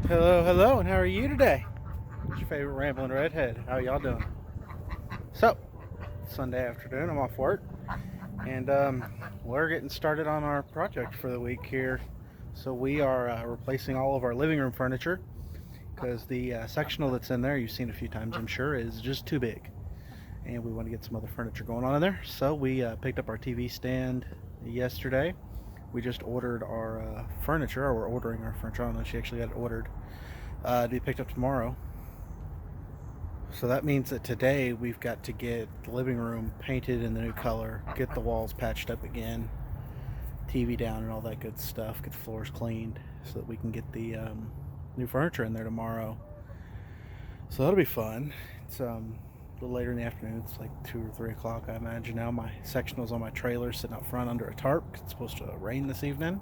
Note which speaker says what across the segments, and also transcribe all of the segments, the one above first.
Speaker 1: Hello, hello, and how are you today? It's your favorite rambling redhead. How y'all doing? So, Sunday afternoon, I'm off work, and we're getting started on our project for the week here. So we are replacing all of our living room furniture because the sectional that's in there, you've seen a few times, I'm sure, is just too big, and we want to get some other furniture going on in there. So we picked up our TV stand yesterday. We just ordered our furniture, or we're ordering our furniture. I don't know if she actually got it ordered to be picked up tomorrow. So that means that today we've got to get the living room painted in the new color, get the walls patched up again, TV down, and all that good stuff, get the floors cleaned so that we can get the new furniture in there tomorrow. So that'll be fun. It's a little later in the afternoon. It's like 2 or 3 o'clock, I imagine now. My sectional's on my trailer sitting out front under a tarp. It's supposed to rain this evening.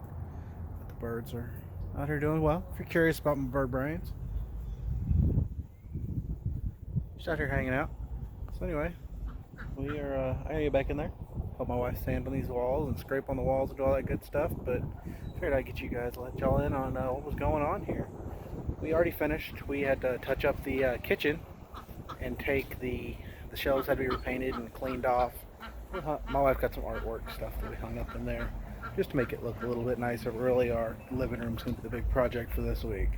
Speaker 1: But the birds are out here doing well. If you're curious about my bird brains, just out here hanging out. So anyway, we are. I gotta get back in there. Help my wife sand on these walls and scrape on the walls and do all that good stuff. But figured I'd get you guys, let y'all in on what was going on here. We already finished. We had to touch up the kitchen and take the shelves had to be repainted and cleaned off. My wife got some artwork stuff that we hung up in there just to make it look a little bit nicer. Really, our living room's gonna be the big project for this week.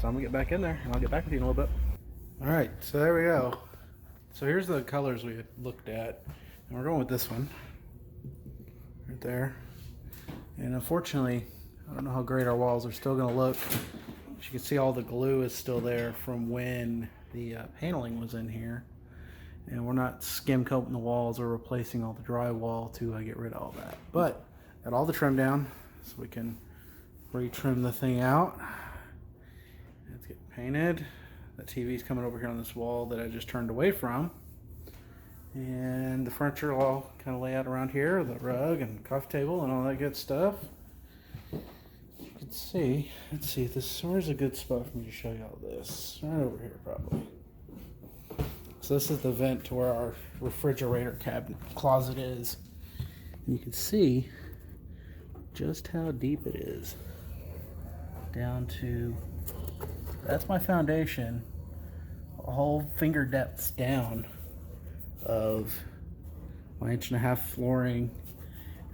Speaker 1: So I'm gonna get back in there and I'll get back with you in a little bit. All right, so there we go. So here's the colors we had looked at, and we're going with this one right there. And unfortunately, I don't know how great our walls are still going to look. As you can see, all the glue is still there from when the paneling was in here, and we're not skim coating the walls or replacing all the drywall to get rid of all that. But got all the trim down, so we can re-trim the thing out. Let's get painted. The TV's coming over here on this wall that I just turned away from. And the furniture will all kind of lay out around here, the rug and coffee table and all that good stuff. You can see, let's see, where's a good spot for me to show you all this? Right over here probably. So this is the vent to where our refrigerator cabinet closet is. And you can see just how deep it is. Down to, that's my foundation, a whole finger depths down of my 1.5 inch flooring.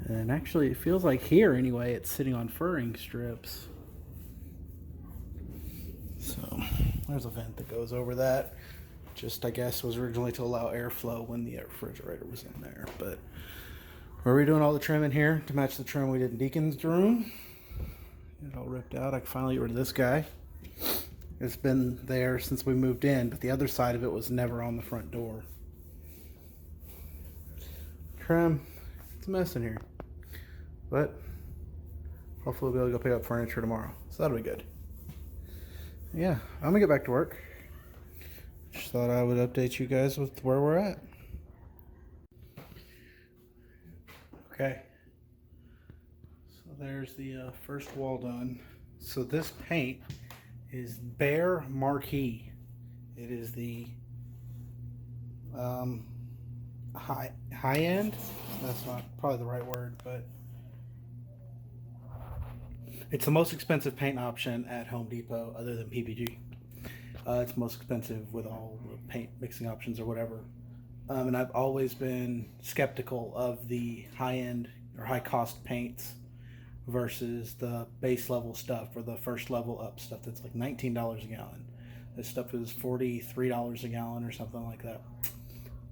Speaker 1: And actually it feels like here anyway it's sitting on furring strips. So there's a vent that goes over that. Just I guess was originally to allow airflow when the refrigerator was in there. But we're redoing all the trim in here to match the trim we did in Deacon's room. It all ripped out. I can finally get rid of this guy. It's been there since we moved in, but the other side of it was never on the front door. Trim, it's a mess in here. But hopefully we'll be able to go pick up furniture tomorrow. So that'll be good. Yeah, I'm gonna get back to work. Just thought I would update you guys with where we're at. Okay. So there's the first wall done. So this paint is Bear Marquee. It is the high end. That's not probably the right word, but it's the most expensive paint option at Home Depot other than PPG. It's most expensive with all the paint mixing options or whatever. And I've always been skeptical of the high end or high cost paints versus the base level stuff or the first level up stuff that's like $19 a gallon. This stuff is $43 a gallon or something like that.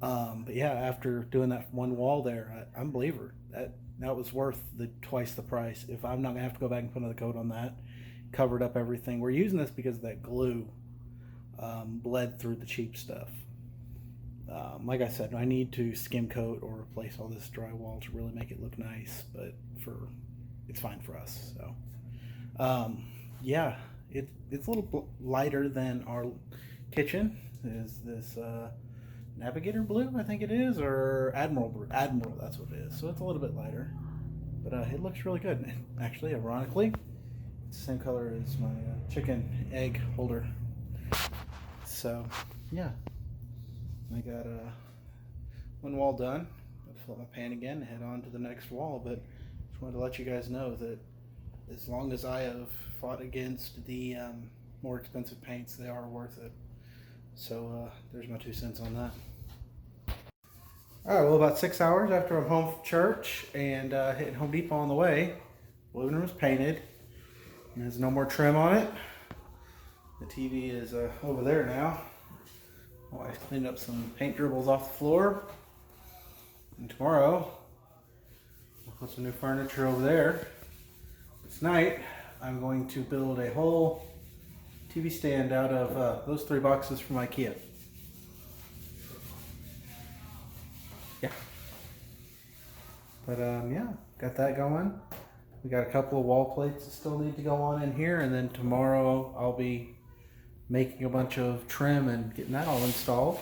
Speaker 1: But yeah, after doing that one wall there, I'm a believer that was worth the twice the price. If I'm not gonna have to go back and put another coat on that, covered up everything. We're using this because that glue bled through the cheap stuff. Like I said, I need to skim coat or replace all this drywall to really make it look nice, but it's fine for us. So yeah, it's a little lighter than our kitchen. Is this Navigator blue, I think it is, or Admiral, that's what it is. So it's a little bit lighter, but it looks really good. Actually, ironically, it's the same color as my chicken egg holder. So yeah, I got one wall done. I'll fill up my pan again and head on to the next wall, but just wanted to let you guys know that as long as I have fought against the more expensive paints, they are worth it. So there's my 2 cents on that. All right, well, about 6 hours after I'm home from church and hitting Home Depot on the way, the living room is painted. And there's no more trim on it. The TV is over there now. Oh, I cleaned up some paint dribbles off the floor. And tomorrow, we'll put some new furniture over there. Tonight, I'm going to build a whole TV stand out of those 3 boxes from IKEA. Yeah. But yeah, got that going. We got a couple of wall plates that still need to go on in here, and then tomorrow I'll be making a bunch of trim and getting that all installed.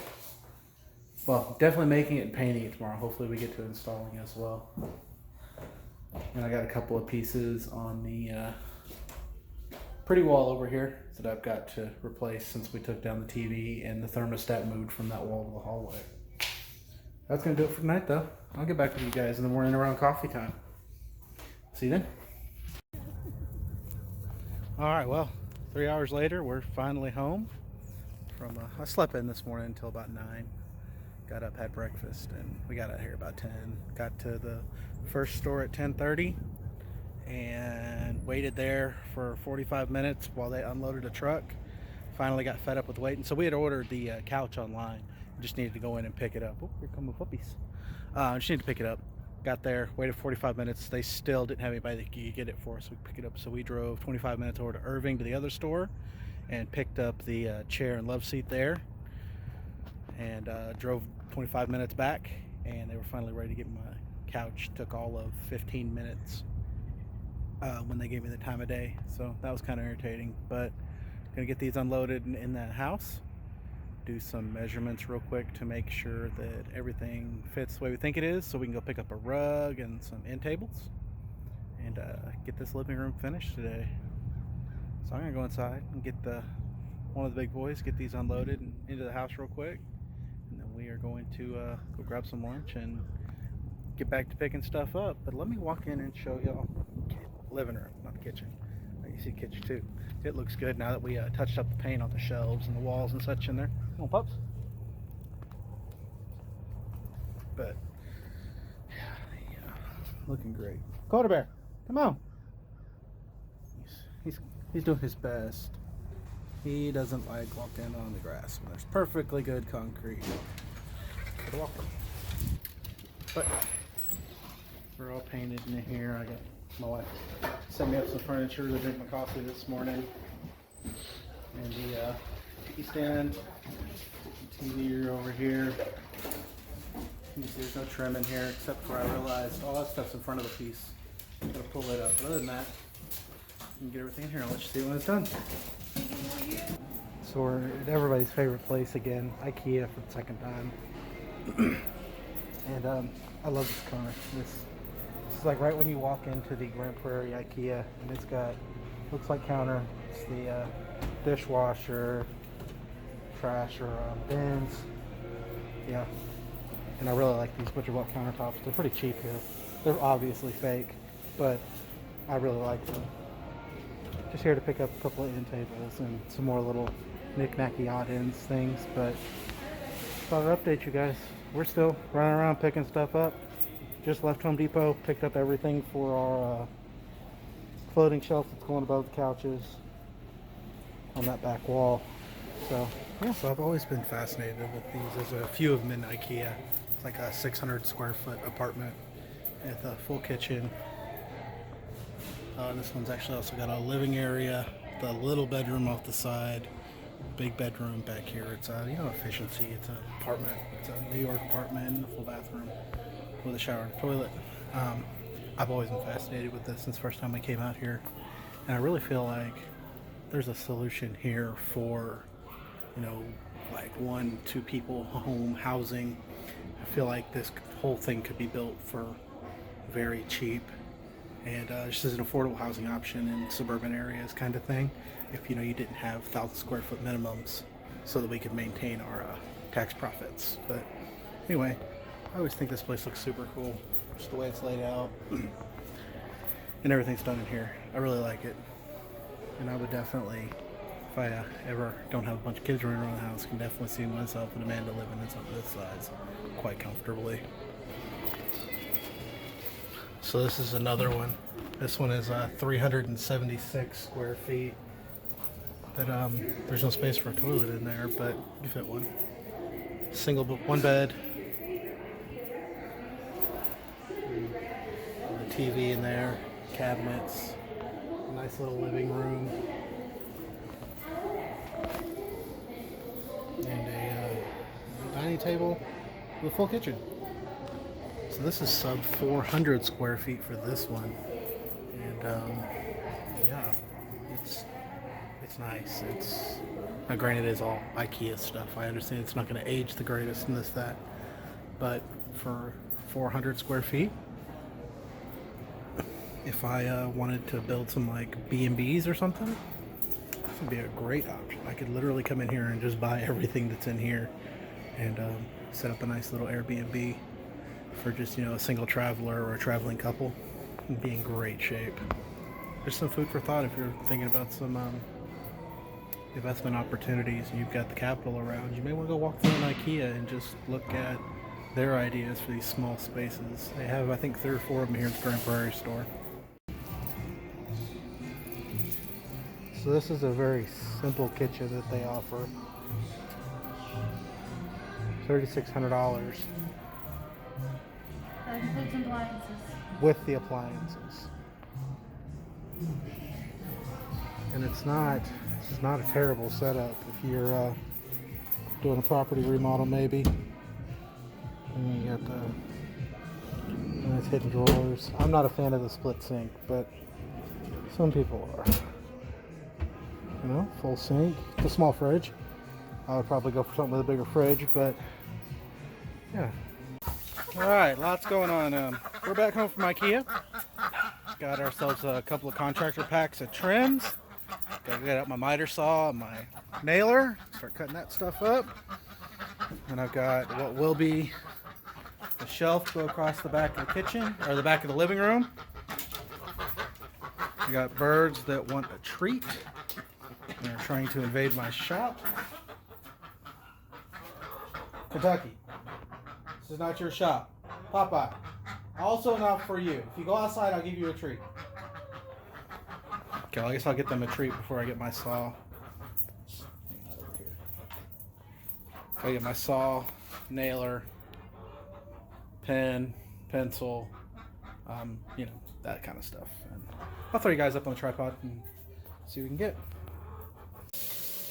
Speaker 1: Well, definitely making it and painting it tomorrow. Hopefully we get to installing as well. And I got a couple of pieces on the pretty wall over here that I've got to replace since we took down the TV and the thermostat moved from that wall to the hallway. That's going to do it for tonight, though. I'll get back with you guys in the morning around coffee time. See you then. Alright, well, 3 hours later, we're finally home. I slept in this morning until about 9. Got up, had breakfast, and we got out here about 10. Got to the first store at 10:30 and waited there for 45 minutes while they unloaded a truck. Finally got fed up with waiting. So we had ordered the couch online. Just needed to go in and pick it up. Oh, here come the puppies. Just needed to pick it up. Got there, waited 45 minutes. They still didn't have anybody that could get it for us. We picked it up. So we drove 25 minutes over to Irving to the other store and picked up the chair and love seat there. And drove 25 minutes back, and they were finally ready to get my couch. Took all of 15 minutes when they gave me the time of day. So that was kind of irritating. But gonna get these unloaded in that house. Do some measurements real quick to make sure that everything fits the way we think it is, so we can go pick up a rug and some end tables and get this living room finished today. So I'm gonna go inside and get one of the big boys, get these unloaded and into the house real quick, and then we are going to go grab some lunch and get back to picking stuff up. But let me walk in and show y'all living room, not the kitchen. You see the kitchen too. It looks good now that we touched up the paint on the shelves and the walls and such in there. Come on, pups. But yeah, looking great. Quarter Bear, come on. He's doing his best. He doesn't like walking on the grass when there's perfectly good concrete. Good walker. But we're all painted in here. I got my wife set me up some furniture to drink my coffee this morning, and the TV stand, TV over here. You see there's no trim in here except for I realized all that stuff's in front of the piece. I'm gonna pull it up. But other than that, you can get everything in here. I'll let you see it when it's done. So we're at everybody's favorite place again, IKEA for the second time. And I love this corner. This is like right when you walk into the Grand Prairie IKEA, and it's got, looks like counter. It's the dishwasher, trash or bins. Yeah. And I really like these butcher block countertops. They're pretty cheap here. They're obviously fake, but I really like them. Just here to pick up a couple of end tables and some more little knick-knacky odd ends things, but thought I'd update you guys. We're still running around picking stuff up. Just left Home Depot, picked up everything for our floating shelf that's going above the couches on that back wall. So yeah, so I've always been fascinated with these. There's a few of them in IKEA. It's like a 600 square foot apartment with a full kitchen. This one's actually also got a living area, the little bedroom off the side, big bedroom back here. It's efficiency. It's an apartment. It's a New York apartment, a full bathroom with a shower and a toilet. I've always been fascinated with this since the first time I came out here, and I really feel like there's a solution here for, like 1-2 people home housing. I feel like this whole thing could be built for very cheap, and just as an affordable housing option in suburban areas kind of thing, if you didn't have 1,000 square foot minimums, so that we could maintain our tax profits. But anyway, I always think this place looks super cool, just the way it's laid out. and everything's done in here. I really like it, and I would definitely, if I ever don't have a bunch of kids running around the house, can definitely see myself and Amanda living in something this size quite comfortably. So this is another one. This one is 376 square feet. But there's no space for a toilet in there, but you fit one. Single, one bed. The TV in there, cabinets, nice little living room, and a dining table with a full kitchen. So this is sub 400 square feet for this one, and yeah, it's nice. It's now granted, it is all IKEA stuff. I understand it's not going to age the greatest in that, but for 400 square feet, if I wanted to build some like B&Bs or something, this would be a great option. I could literally come in here and just buy everything that's in here and set up a nice little Airbnb for just, you know, a single traveler or a traveling couple and be in great shape. There's some food for thought if you're thinking about some investment opportunities and you've got the capital around. You may want to go walk through an IKEA and just look at their ideas for these small spaces. They have, I think, 3 or 4 of them here at the Grand Prairie store. So this is a very simple kitchen that they offer. $3,600
Speaker 2: That includes appliances.
Speaker 1: with the appliances. And it's not a terrible setup if you're doing a property remodel maybe. And you got the nice hidden drawers. I'm not a fan of the split sink, but some people are. You know, full sink. It's a small fridge. I would probably go for something with a bigger fridge, but yeah. Alright, lots going on. We're back home from IKEA. Got ourselves a couple of contractor packs of trims. Gotta get out my miter saw and my nailer, start cutting that stuff up. And I've got what will be a shelf to go across the back of the kitchen, or the back of the living room. We got birds that want a treat. They're trying to invade my shop. Kentucky, this is not your shop. Popeye, also not for you. If you go outside, I'll give you a treat. Okay, well, I guess I'll get them a treat before I get my saw. I get my saw, nailer, pen, pencil, you know, that kind of stuff. And I'll throw you guys up on the tripod and see what we can get.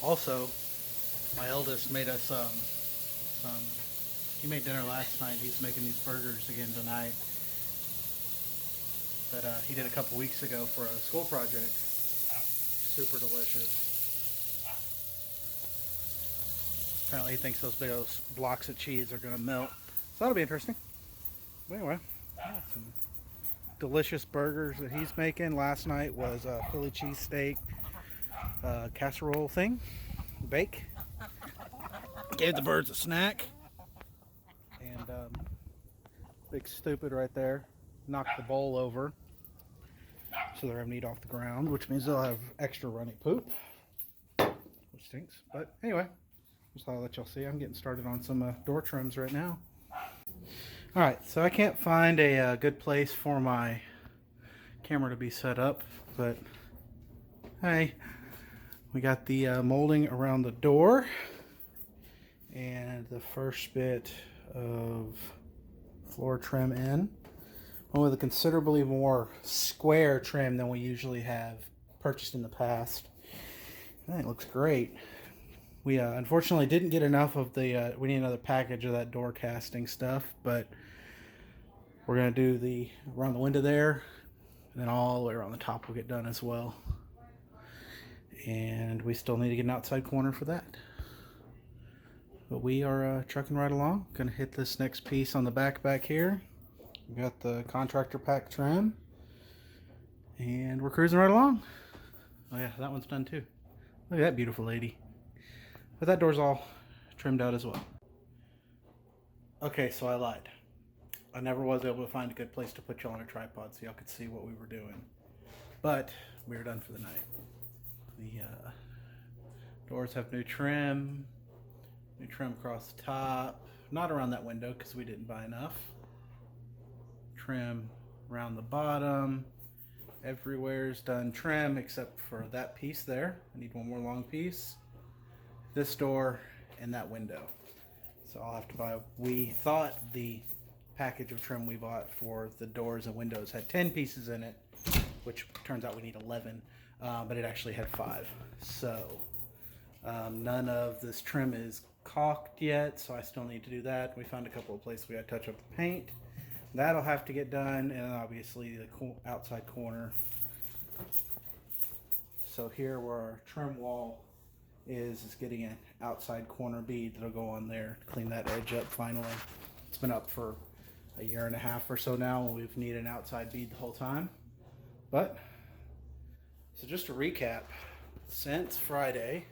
Speaker 1: Also, my eldest made us he made dinner last night. He's making these burgers again tonight that he did a couple weeks ago for a school project. Super delicious. Apparently he thinks those big blocks of cheese are going to melt. So that'll be interesting. But anyway, yeah, some delicious burgers that he's making. Last night was a Philly cheesesteak casserole thing. Bake. Gave the birds a snack. And big stupid right there knocked the bowl over. So they're having to eat off the ground, which means they'll have extra runny poop, which stinks. But anyway, just thought I'd let y'all see. I'm getting started on some door trims right now. Alright, so I can't find a good place for my camera to be set up, but hey, we got the molding around the door and the first bit of floor trim in. One with a considerably more square trim than we usually have purchased in the past. I think it looks great. We unfortunately didn't get enough of the, we need another package of that door casting stuff, but we're going to do the, around the window there, and then all the way around the top will get done as well. And we still need to get an outside corner for that. But we are trucking right along. Going to hit this next piece on the back here. We got the contractor pack trim, and we're cruising right along. Oh yeah, that one's done too. Look at that beautiful lady. But that door's all trimmed out as well. Okay, so I lied. I never was able to find a good place to put y'all on a tripod so y'all could see what we were doing. But we're done for the night. The doors have new trim across the top. Not around that window because we didn't buy enough. Trim around the bottom. Everywhere's done trim except for that piece there. I need one more long piece. This door and that window. So I'll have to buy. We thought the package of trim we bought for the doors and windows had 10 pieces in it, which turns out we need 11, but it actually had 5. So none of this trim is caulked yet, so I still need to do that. We found a couple of places we got to touch up the paint. That'll have to get done, and obviously the outside corner. So here where our trim wall is getting an outside corner bead that'll go on there to clean that edge up finally. It's been up for a year and a half or so now, and we've needed an outside bead the whole time. But, so just to recap, since Friday,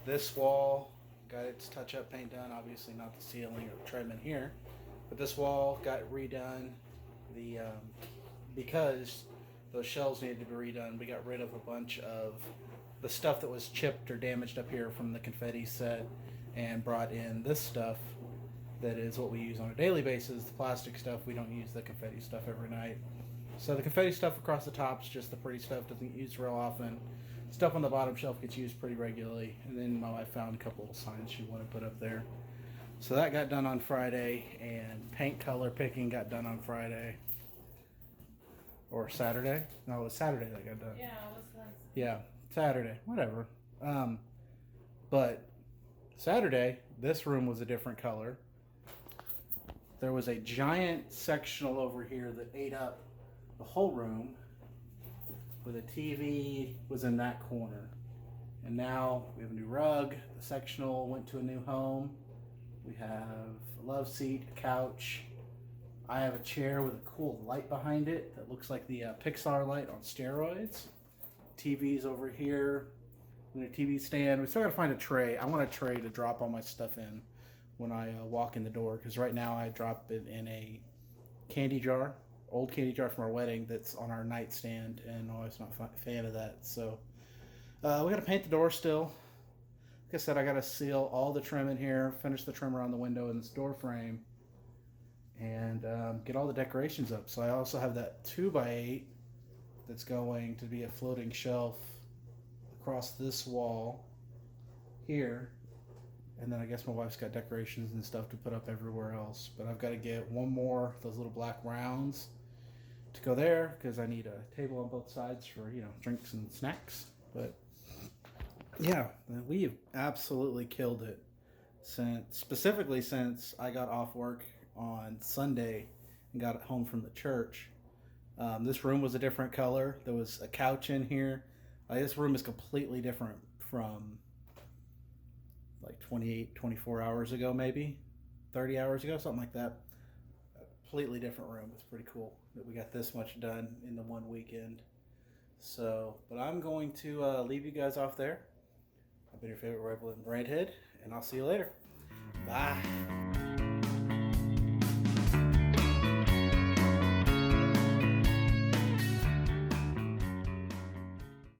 Speaker 1: this wall got its touch-up paint done, obviously not the ceiling or the trim in here. But this wall got redone. Because those shelves needed to be redone, we got rid of a bunch of the stuff that was chipped or damaged up here from the confetti set and brought in this stuff that is what we use on a daily basis. The plastic stuff, we don't use the confetti stuff every night. So the confetti stuff across the top is just the pretty stuff, doesn't get used real often. Stuff on the bottom shelf gets used pretty regularly. And then my wife found a couple of signs she wanted to put up there. So that got done on Friday, and paint color picking got done on Friday. Or Saturday? No, it was Saturday that got done.
Speaker 2: Yeah, it was Wednesday.
Speaker 1: Yeah, Saturday, whatever. But Saturday, this room was a different color. There was a giant sectional over here that ate up the whole room, with a TV was in that corner. And now we have a new rug. The sectional went to a new home. We have a love seat, a couch. I have a chair with a cool light behind it that looks like the Pixar light on steroids. TV's over here. And a TV stand. We still gotta find a tray. I want a tray to drop all my stuff in when I walk in the door, because right now I drop it in a candy jar, old candy jar from our wedding that's on our nightstand, and I'm always not a fan of that. So we gotta paint the door still. Like I said, I gotta seal all the trim in here, finish the trim around the window and this door frame, and get all the decorations up. So I also have that 2x8 that's going to be a floating shelf across this wall here. And then I guess my wife's got decorations and stuff to put up everywhere else. But I've got to get one more of those little black rounds to go there, because I need a table on both sides for, drinks and snacks. But yeah, we have absolutely killed it specifically since I got off work on Sunday and got home from the church. This room was a different color. There was a couch in here. This room is completely different from like 28, 24 hours ago, maybe 30 hours ago, something like that. A completely different room. It's pretty cool that we got this much done in the one weekend. So, but I'm going to leave you guys off there. I've been your favorite Rebel and Redhead, and I'll see you later. Bye.